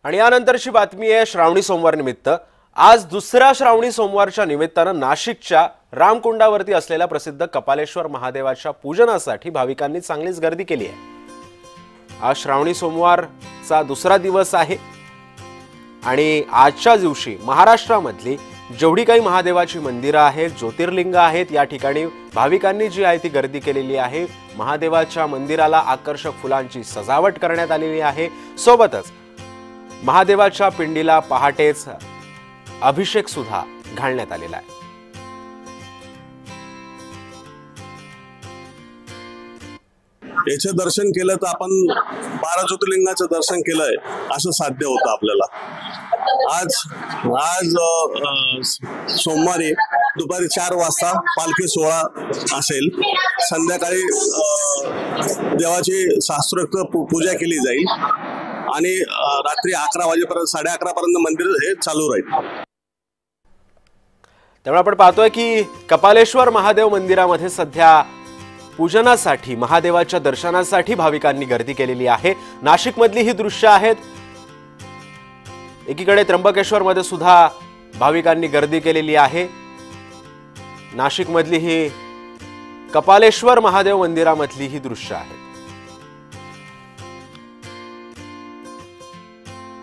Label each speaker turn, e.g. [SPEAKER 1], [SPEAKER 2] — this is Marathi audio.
[SPEAKER 1] आणि यानंतरची बातमी आहे श्रावणी सोमवार निमित्त। आज दुसऱ्या श्रावणी सोमवारच्या निमित्तानं नाशिकच्या रामकुंडावरती असलेल्या प्रसिद्ध कपालेश्वर महादेवाच्या पूजनासाठी भाविकांनी चांगलीच गर्दी केली आहे। आज श्रावणी सोमवारचा दुसरा दिवस आहे आणि आजच्या दिवशी महाराष्ट्रामधली जेवढी काही महादेवाची मंदिरं आहेत, ज्योतिर्लिंग आहेत, या ठिकाणी भाविकांनी जी आहे ती गर्दी केलेली आहे। महादेवाच्या मंदिराला आकर्षक फुलांची सजावट करण्यात आलेली आहे। सोबतच महादेवाच्या पिंडीला पहाटेच अभिषेक सुद्धा घालण्यात आलेला आहे।
[SPEAKER 2] याचे दर्शन केलं तर आपण 12 ज्योतिर्लिंगाचं दर्शन केलंय असं साध्य होतं आपल्याला। आज सोमवारी दुपारी 4 वाजता पालखी सोहळा असेल। संध्याकाळी देवाची शास्त्रोक्त पूजा केली जाईल आणि रात्री 11 वाजेपर्यंत 11:30 पर्यंत मंदिर हे चालू राहील।
[SPEAKER 1] त्यामुळे आपण पाहतोय की कपालेश्वर महादेव मंदिरामध्ये सध्या पूजनासाठी, महादेवाच्या दर्शनासाठी भाविकांनी गर्दी केलेली आहे। नाशिकमधली ही दृश्य आहेत। एकीकडे त्र्यंबकेश्वर मध्ये सुद्धा भाविकांनी गर्दी केलेली आहे। नाशिकमधली ही कपालेश्वर महादेव मंदिरामधली ही दृश्य आहेत।